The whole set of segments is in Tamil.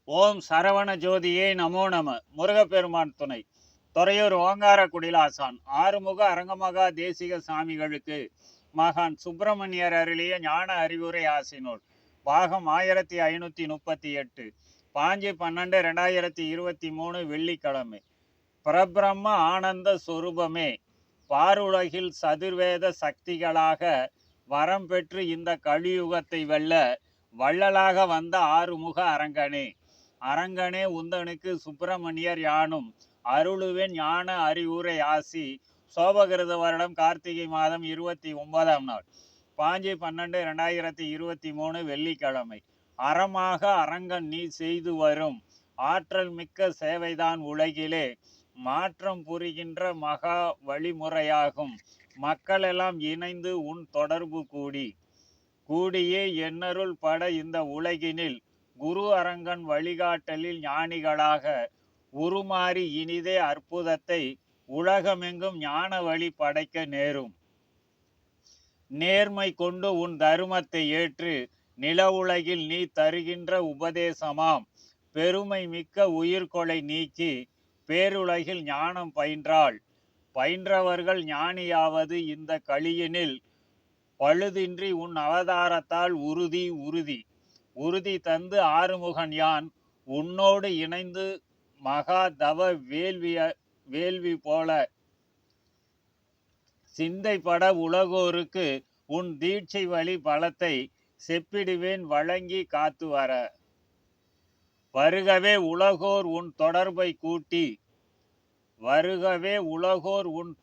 ஓம் சரவண ஜோதியே நமோ நம. முருகப்பெருமான் துணை. துறையூர் ஓங்கார குடிலாசான் ஆறுமுக அரங்கமகா தேசிக சாமிகளுக்கு மகான் சுப்பிரமணியர் அருளிய ஞான அறிவுரை ஆசினோல் பாகம் 1538 5/12/2023 வெள்ளிக்கிழமை. பரபிரம்ம ஆனந்த சொரூபமே பாருலகில் சதுர்வேத சக்திகளாக வரம் பெற்று இந்த கலியுகத்தை வெல்ல வள்ளலாக வந்த ஆறுமுக அரங்கனே, அரங்கனே உந்தனுக்கு சுப்பிரமணியர் யானும் அருளுவேன் ஞான அறிவுரை ஆசி. சோபகிருத வருடம் கார்த்திகை மாதம் 29ஆம் நாள் 5/12/2023 வெள்ளிக்கிழமை. அறமாக அரங்கன் நீ செய்து வரும் ஆற்றல் மிக்க சேவைதான் உலகிலே மாற்றம் புரிகின்ற மகா வழிமுறையாகும். மக்களெல்லாம் இணைந்து உன் தொடர்பு கூடியே எண்ணருள் பட இந்த உலகினில் குரு அரங்கன் வழிகாட்டலில் ஞானிகளாக உருமாறி இனிதே அற்புதத்தை உலகமெங்கும் ஞான வழி படைக்க நேரும். நேர்மை கொண்டு உன் தருமத்தை ஏற்று நில உலகில் நீ தருகின்ற உபதேசமாம் பெருமை மிக்க உயிர்கொலை நீக்கி பேருலகில் ஞானம் பயின்றவர்கள் ஞானியாவது இந்த கலியினில் பழுதின்றி உன் அவதாரத்தால் உறுதி தந்து ஆறுமுகன் யான் உன்னோடு இணைந்து மகா தவ வேள்வி போல சிந்தைப்பட உலகோருக்கு உன் தீட்சை வழி பலத்தை செப்பிடுவேன் வழங்கி காத்து வருகவே உலகோர் உன்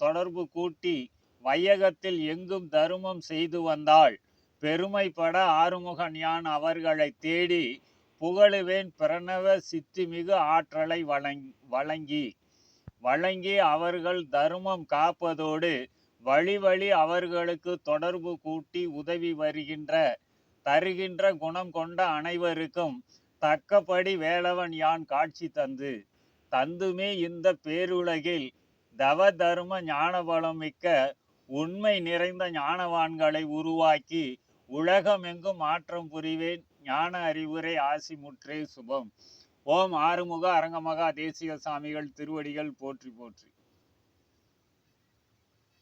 தொடர்பு கூட்டி வையகத்தில் எங்கும் தருமம் செய்து வந்தாள் பெருமைப்பட ஆறுமுகன் யான் அவர்களை தேடி புகழுவேன் பிரணவ சித்திமிகு ஆற்றலை வழங்கி அவர்கள் தருமம் காப்பதோடு வழி அவர்களுக்கு தொடர்பு கூட்டி உதவி தருகின்ற குணம் கொண்ட அனைவருக்கும் தக்கபடி வேலவன் யான் காட்சி தந்துமே இந்த பேருலகில் தவ தர்ம ஞானபலம் மிக்க உண்மை நிறைந்த ஞானவான்களை உருவாக்கி உலகமெங்கும் மாற்றம் புரிவேன் ஞான அறிவுரை ஆசி முற்றே சுபம். ஓம் ஆறுமுக அரங்கமகா தேசிக சாமிகள் திருவடிகள் போற்றி போற்றி.